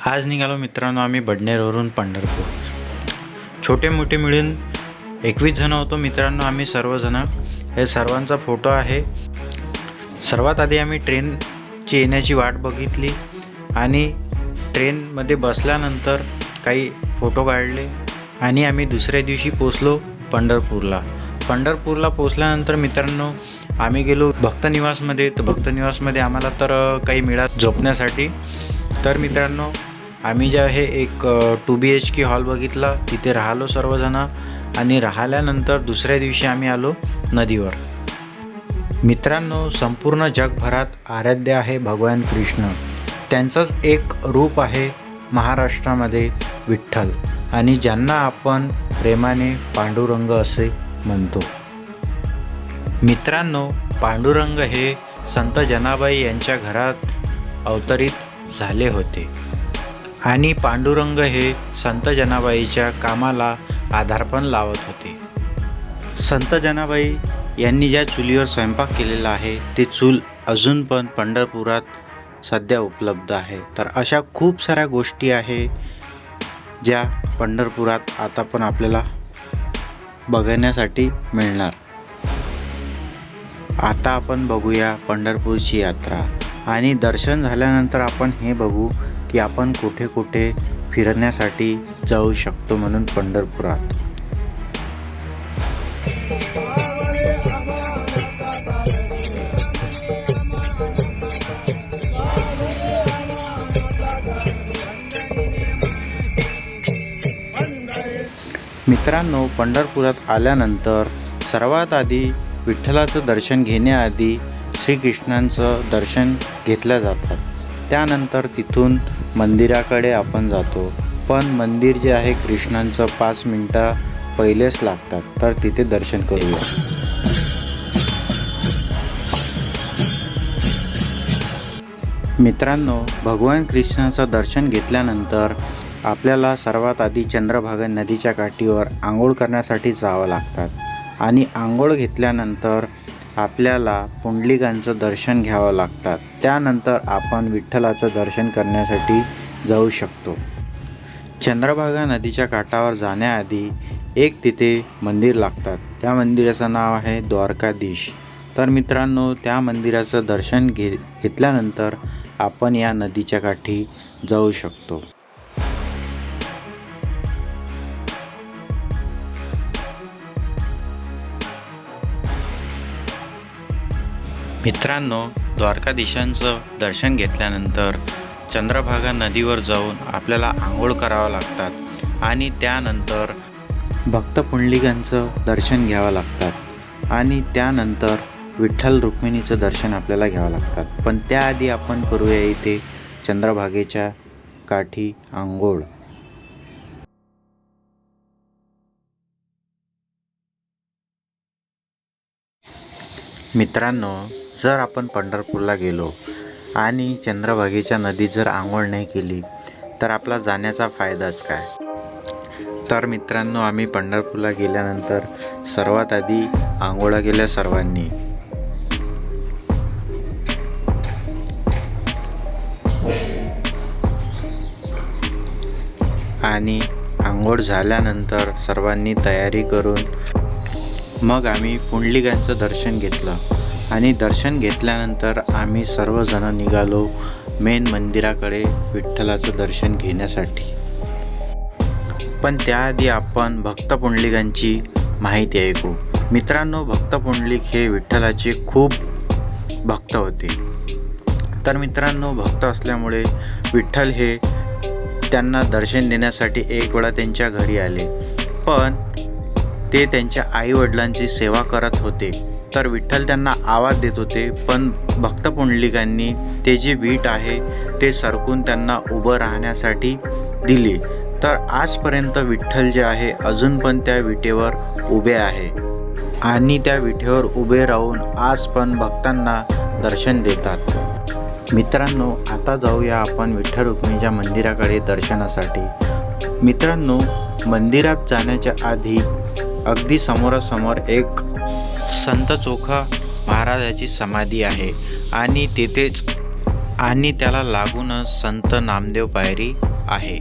आज निघालो मित्रांनो आम्ही बडनेरवरून पंढरपूर. छोटे मोठे मिळून 21 जण होतो मित्रांनो आम्ही सर्वजण. हे सर्वांचा फोटो आहे. सर्वात आधी आम्ही ट्रेनची येण्याची वाट बघितली आणि ट्रेनमध्ये बसल्यानंतर काही फोटो काढले आणि आम्ही दुसऱ्या दिवशी पोचलो पंढरपूरला. पंढरपूरला पोचल्यानंतर मित्रांनो आम्ही गेलो भक्तनिवासमध्ये. तर भक्तनिवासमध्ये आम्हाला तर काही मिळालं झोपण्यासाठी. तर मित्रांनो आम्ही जे आहे एक 2 BHK हॉल बघितला, तिथे राहिलो सर्वजण आणि राहिल्यानंतर दुसऱ्या दिवशी आम्ही आलो नदीवर. मित्रांनो संपूर्ण जगभरात आराध्य आहे भगवान कृष्ण. त्यांचंच एक रूप आहे महाराष्ट्रामध्ये विठ्ठल, आणि ज्यांना आपण प्रेमाने पांडुरंग असे म्हणतो. मित्रांनो पांडुरंग हे संत जनाबाई यांच्या घरात अवतरित झाले होते आणि पांडुरंग हे संत जनाबाईच्या कामाला आधारपण लावत होते. संत जनाबाई यांनी ज्या चुलीवर स्वयंपाक केलेला आहे ते चूल अजून पण पंढरपुरात सध्या उपलब्ध आहे. तर अशा खूप साऱ्या गोष्टी आहे ज्या पंढरपुरात आता पण आपल्याला बघण्यासाठी मिळणार. आता आपण बघूया पंढरपूरची यात्रा आणि दर्शन झाल्यानंतर आपण हे बघू की आपण कुठे कुठे फिरण्यासाठी जाऊ शकतो म्हणून पंढरपुरात. मित्रांनो पंढरपुरात आल्यानंतर सर्वात आधी विठ्ठलाचं दर्शन घेण्याआधी श्रीकृष्णांचं दर्शन घेतलं जातं. त्यानंतर तिथून मंदिराकडे आपण जातो. पण मंदिर जे आहे कृष्णांचं 5 मिनटं पहिलेच लागतात. तर तिथे दर्शन करूया. मित्रांनो भगवान कृष्णाचं दर्शन घेतल्यानंतर आपल्याला सर्वात आधी चंद्रभागा नदीच्या काठीवर आंघोळ करण्यासाठी जावं लागतात आणि आंघोळ घेतल्यानंतर आपल्याला पुंडलिकांचं दर्शन घ्यावं लागतात. त्यानंतर आपण विठ्ठलाचं दर्शन करण्यासाठी जाऊ शकतो. चंद्रभागा नदीच्या काठावर जाण्याआधी एक तिथे मंदिर लागतात. त्या मंदिराचं नाव आहे द्वारकाधीश. तर मित्रांनो त्या मंदिराचं दर्शन घेतल्यानंतर आपण या नदीच्या काठी जाऊ शकतो. मित्रांनो द्वारकाधीशांचं दर्शन घेतल्यानंतर चंद्रभागा नदीवर जाऊन आपल्याला आंघोळ करावं लागतात आणि त्यानंतर भक्त पुंडलिकांचं दर्शन घ्यावं लागतात आणि त्यानंतर विठ्ठल रुक्मिणीचं दर्शन आपल्याला घ्यावं लागतात. पण त्याआधी आपण करूया इथे चंद्रभागेच्या काठी आंघोळ. मित्रांनो जर आपण पंढरपूरला गेलो आणि चंद्रभागेच्या नदीत जर आंघोळ नाही केली तर आपला जाण्याचा फायदाच काय. तर मित्रांनो आम्ही पंढरपूरला गेल्यानंतर सर्वात आधी आंघोळा केल्या सर्वांनी. आणि आंघोळ झाल्यानंतर सर्वांनी तयारी करून मग आम्ही पुंडलिकांचं दर्शन घेतलं आणि दर्शन घेतल्यानंतर आम्ही सर्वजण निघालो मेन मंदिराकडे विठ्ठलाचं दर्शन घेण्यासाठी. पण त्याआधी आपण भक्त पुंडलिकांची माहिती ऐकू. मित्रांनो भक्त पुंडलिक हे विठ्ठलाचे खूप भक्त होते. तर मित्रांनो भक्त असल्यामुळे विठ्ठल हे त्यांना दर्शन देण्यासाठी एक वेळा त्यांच्या घरी आले. पण ते त्यांच्या आईवडिलांची सेवा करत होते. तर विठ्ठल त्यांना आवाज देत होते, पण भक्त पुंडलिकांनी ते जे वीट आहे ते सरकून त्यांना उभं राहण्यासाठी दिले. तर आजपर्यंत विठ्ठल जे आहे अजून पण त्या विटेवर उभे आहे आणि त्या विटेवर उभे राहून आज पण भक्तांना दर्शन देतात. मित्रांनो आता जाऊया आपण विठ्ठल रुक्मिणीच्या मंदिराकडे दर्शनासाठी. मित्रांनो मंदिरात जाण्याच्या आधी अगदी समोरासमोर एक संत चोखा महाराजाची समाधी आहे आणि तेथेच आणि त्याला लागूनच संत नामदेव पायरी आहे.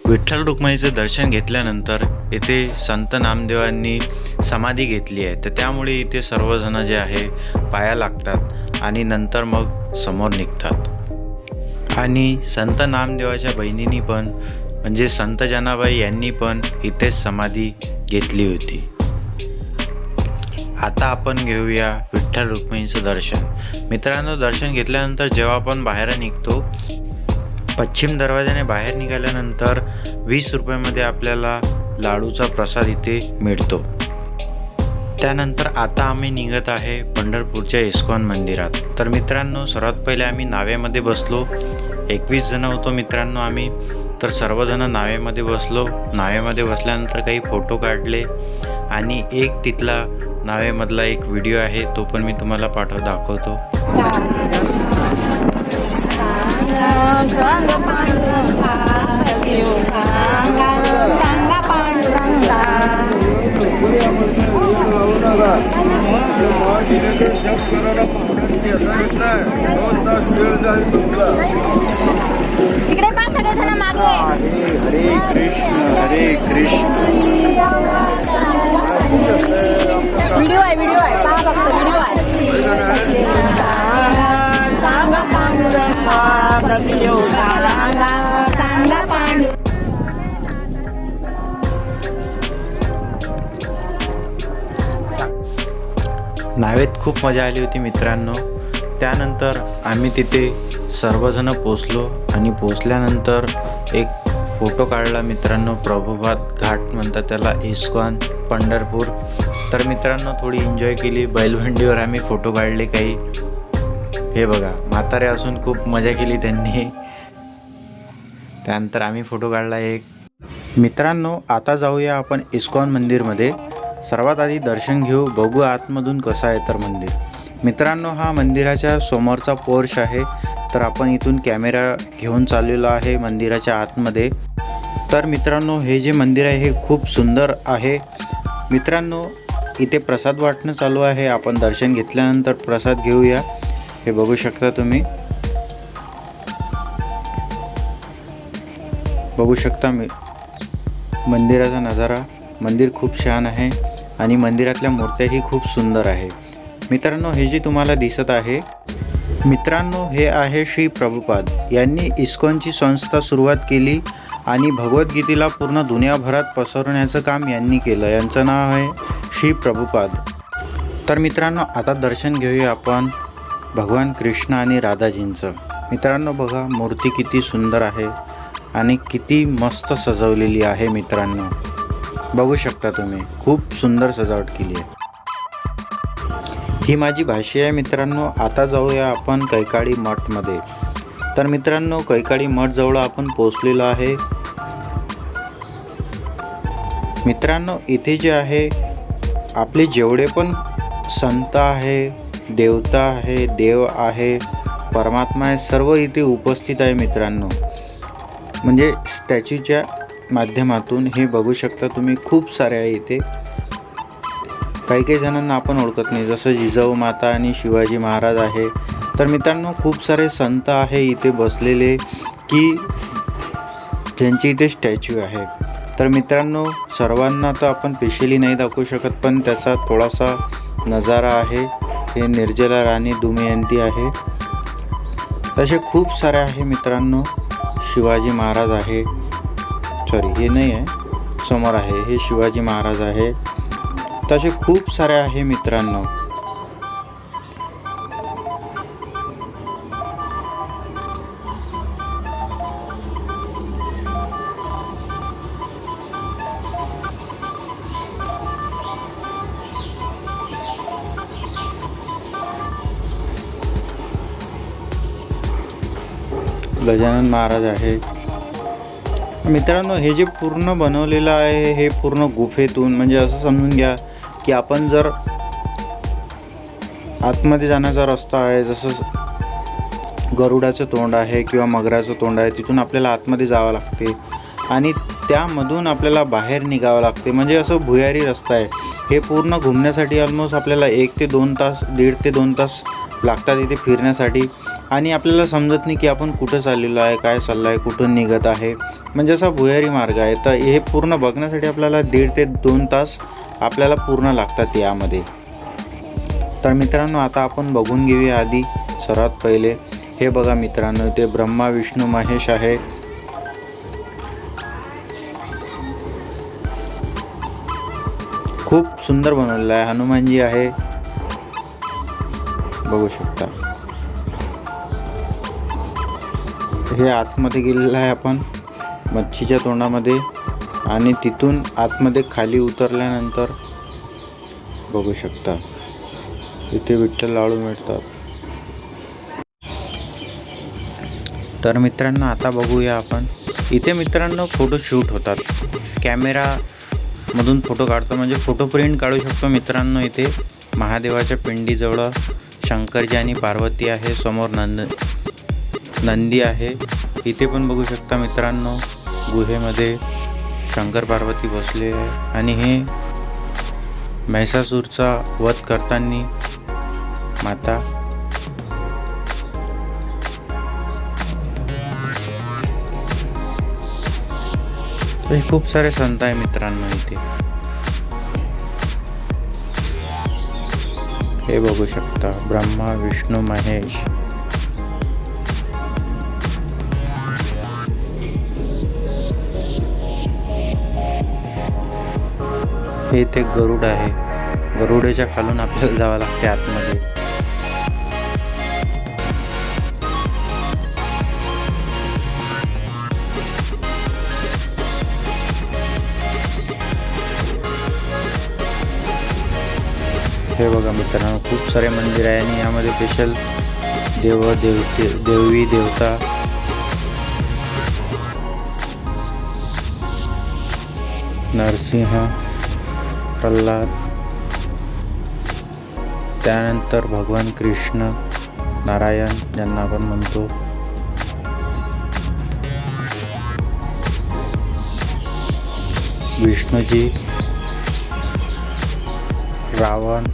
विठ्ठल रुक्माईचं दर्शन घेतल्यानंतर येथे संत नामदेवांनी समाधी घेतली आहे, तर त्यामुळे इथे सर्वजण जे आहे पाया लागतात आणि नंतर मग समोर निघतात. आणि संत नामदेवाच्या बहिणींनी पण म्हणजे संत जनाबाई यांनी पण इथेच समाधी घेतली होती. आता आपण घेऊया विठ्ठल रुक्मिणीचं दर्शन. मित्रांनो, दर्शन घेतल्यानंतर जेव्हा आपण बाहेर निघतो, पश्चिम दरवाजाने बाहेर निघाल्यानंतर 20 रुपयामध्ये आपल्याला लाडूचा प्रसाद इथे मिळतो. त्यानंतर आता आम्ही निघत आहे पंढरपूरच्या इस्कॉन मंदिरात. तर मित्रांनो, सर्वात पहिले आम्ही नावेमध्ये बसलो. 21 जण होतो मित्रांनो आम्ही. तर सर्वजण नावेमध्ये बसलो. नावेमध्ये बसल्यानंतर काही फोटो काढले आणि एक तिथला नावेमधला एक व्हिडिओ आहे, तो पण मी तुम्हाला दाखवतो. इकडे पाच सगळेजण मागे. हरे कृष्ण हरे कृष्ण. व्हिडिओ आहे पहा फक्त व्हिडिओ आहे. नावेत खूप मजा आली होती मित्रांनो. त्यानंतर आम्ही तिथे सर्वजण पोचलो आणि पोचल्यानंतर एक फोटो काढला मित्रांनो. प्रभुपाद घाट म्हणतात त्याला, इस्कॉन पंढरपूर. तर मित्रांनो, थोडी एन्जॉय केली. बैलभंडीवर आम्ही फोटो काढले काही. हे बघा, म्हातारे असून खूप मजा केली त्यांनी. त्यानंतर आम्ही फोटो काढला एक. मित्रांनो, आता जाऊया आपण इस्कॉन मंदिरमध्ये. सर्वात आधी दर्शन घेऊ, बघू आतमधून कसं आहे तर मंदिर. मित्रांनो, हा मंदिराच्या समोरचा पोर्च आहे. तर आपण इथून कॅमेरा घेऊन चाललेलो आहे मंदिराच्या आतमध्ये. तर मित्रांनो, हे जे मंदिर आहे हे खूप सुंदर आहे. मित्रांनो, इथे प्रसाद वाटणं चालू आहे. आपण दर्शन घेतल्यानंतर प्रसाद घेऊया. हे बघू शकता तुम्ही. बघू शकता मंदिराचा नजारा. मंदिर खूप छान आहे आणि मंदिरातल्या मूर्त्याही खूप सुंदर आहे. मित्रांनो, हे जे तुम्हाला दिसत आहे मित्रांनो, हे आहे श्री प्रभुपाद यांनी इस्कॉनची संस्था सुरुवात केली आणि भगवद्गीतेला पूर्ण दुनियाभरात पसरवण्याचं काम यांनी केलं. यांचं नाव आहे श्री प्रभुपाद. तर मित्रांनो, आता दर्शन घेऊया आपण भगवान कृष्ण आणि राधाजींचं. मित्रांनो, बघा मूर्ती किती सुंदर आहे आणि किती मस्त सजवलेली आहे. मित्रांनो, बघू शकता तुम्ही, खूप सुंदर सजावट केली आहे. ही माझी भाषा आहे मित्रांनो. आता जाऊया आपण कैकाडी मठमध्ये. तर मित्रांनो, कैकाडी मठ जवळ आपण पोचलेलो आहे. मित्रांनो, इथे जे आहे आपले जेवढे पण संत आहे, देवता आहे, देव आहे, परमात्मा आहे, सर्व इथे उपस्थित आहे मित्रांनो. म्हणजे स्टॅच्यूच्या माध्यमातून हे बघू शकता तुम्ही, खूप सारे आहे इथे. काही जणांना आपण ओळखत नाही, जसं जिजाऊ माता आणि शिवाजी महाराज आहे. तर मित्रांनो, खूप सारे संत आहे इथे बसलेले की ज्यांची इथे स्टॅच्यू आहे. तर मित्रांनो, सर्वांना तर आपण स्पेशली नाही दाखवू शकत, पण त्याचा थोडासा नजारा आहे. हे निर्जला राणी दमयंती आहे. तसे खूप सारे आहे मित्रांनो. शिवाजी महाराज आहे, सॉरी हे नाही आहे, समोर आहे, हे शिवाजी महाराज आहे. तसे खूप सारे आहे मित्रांनो. गजानन महाराज आहे. मित्रांनो, हे जे पूर्ण बनवलेलं आहे हे पूर्ण गुफेतून, म्हणजे असं समजून घ्या की आपण जर आतमध्ये जाण्याचा रस्ता आहे, जसं गरुडाचं तोंड आहे किंवा मगराचं तोंड आहे, तिथून आपल्याला आतमध्ये जावं लागते आणि त्यामधून आपल्याला बाहेर निघावं लागते. म्हणजे असं भुयारी रस्ता आहे. हे पूर्ण घुमण्यासाठी ऑलमोस्ट आपल्याला 1 ते 2 तास, 1.5 ते 2 तास लागतात इथे फिरण्यासाठी. आणि आपल्याला समजत नाही की आपण कुठं चाललेलो आहे, काय चाललं आहे, कुठून निघत आहे. म्हणजे असा भुयारी मार्ग आहे. तर हे पूर्ण बघण्यासाठी आपल्याला 1.5 ते 2 तास आपल्याला पूर्ण लागतात यामध्ये. तर मित्रांनो, आता आपण बघून घेऊया आधी सर्वात पहिले. हे बघा मित्रांनो, ते ब्रह्मा विष्णू महेश आहे. खूप सुंदर बनवलेलं आहे. हनुमानजी आहे, बघू शकता. हे आतमध्ये गेलेलं आहे आपण मच्छीच्या तोंडामध्ये, आणि तिथून आतमध्ये खाली उतरल्यानंतर बघू शकता इथे विठ्ठल लाडू मिळतात. तर मित्रांनो, आता बघूया आपण इथे मित्रांनो फोटोशूट होतात. कॅमेरामधून फोटो काढतो, म्हणजे फोटो प्रिंट काढू शकतो मित्रांनो. इथे महादेवाच्या पिंडीजवळ शंकरजी आणि पार्वती आहे, समोर नंदी आहे. इथे पण बघू शकता मित्रांनो, गुहेमध्ये शंकर पार्वती बसले आहे. आणि हे महिषासूरचा वध करताना माता. हे खूप सारे संत आहे मित्रांनो इथे. हे बघू शकता ब्रह्मा विष्णू महेश. हे ते गरुड आहे. गरुडेच्या खालून आपल्याला जावं लागते आतमध्ये. हे बघा मित्रांनो, खूप सारे मंदिर आहे आणि यामध्ये स्पेशल देवी देवता. नरसिंह, प्रल्हाद, त्यानंतर भगवान कृष्ण, नारायण ज्यांना आपण म्हणतो. विष्णूजी, रावण,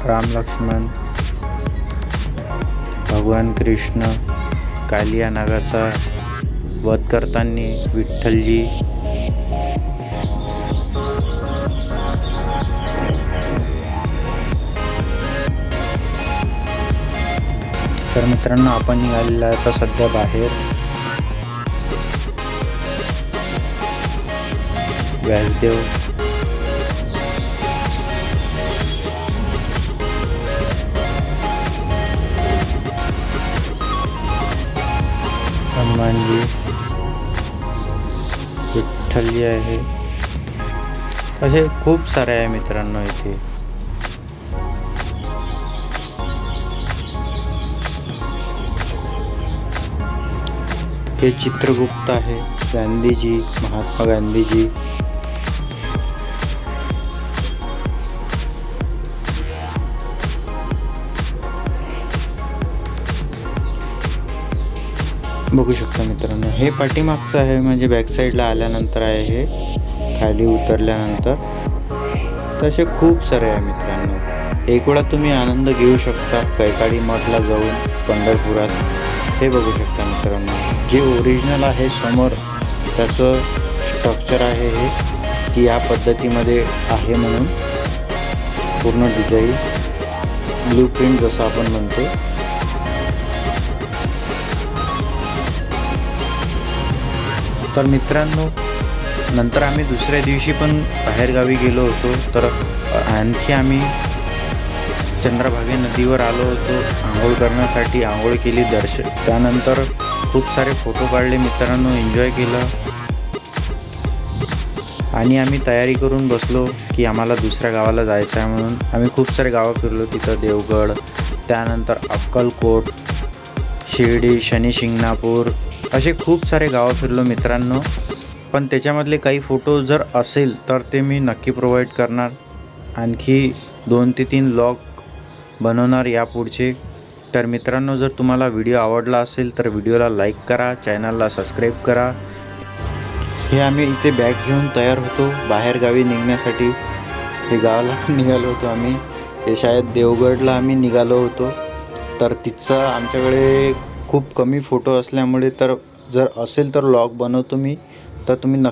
राम लक्ष्मण, भगवान कृष्ण, कालिया नागाचा वध करताना विठ्ठलजी. तर मित्रांनो, आपण निघालेलो आहे आता सध्या बाहेर. व्यासदेव, हनुमानजी, विठ्ठलजी आहे. असे खूप सारे आहे मित्रांनो इथे. हे चित्रगुप्त आहे, गांधीजी, महात्मा गांधीजी. बघू शकता मित्रांनो, हे पाठीमागचं आहे, म्हणजे बॅक साईडला आल्यानंतर आहे, हे खाली उतरल्यानंतर. तसे खूप सारे आहे मित्रांनो. एक वेळा तुम्ही आनंद घेऊ शकता कैकाडी मठला जाऊन पंढरपुरात. हे बघू शकता मित्रांनो, जे ओरिजिनल आहे समोर त्याचं स्ट्रक्चर आहे हे, की या पद्धतीमध्ये आहे म्हणून पूर्ण डिझाईन ब्लू प्रिंट जसं आपण म्हणतो. तर मित्रांनो, नंतर आम्ही दुसऱ्या दिवशी पण बाहेरगावी गेलो होतो. तर आणखी आम्ही चंद्रभागा नदीवर आलो होतो आंघोळ करण्यासाठी. आंघोळ केली, त्यानंतर खूप सारे फोटो काढले मित्रांनो, एन्जॉय केलं. आणि आम्ही तयारी करून बसलो की आम्हाला दुसऱ्या गावाला जायचं आहे म्हणून. आम्ही खूप सारे गावं फिरलो तिथं, देवगड, त्यानंतर अक्कलकोट, शिर्डी, शनी शिंगणापूर, असे खूप सारे गावं फिरलो मित्रांनो. पण त्याच्यामधले काही फोटो जर असेल तर ते मी नक्की प्रोव्हाइड करणार. आणखी 2 ते 3 व्लॉग बनवणार यापुढचे. तर मित्रांनो, जर तुम्हाला व्हिडिओ आवडला असेल तर व्हिडिओला लाईक करा, चॅनलला सबस्क्राईब करा. हे आम्ही इथे बॅग घेऊन तयार होतो बाहेरगावी निघण्यासाठी. हे गावाला निघालो होतो आम्ही. हे शायद देवगडला आम्ही निघालो होतो. तर तिचं आमच्याकडे खूप कमी फोटो असल्यामुळे तर जर असेल तर व्लॉग बनवतो मी, तर तुम्ही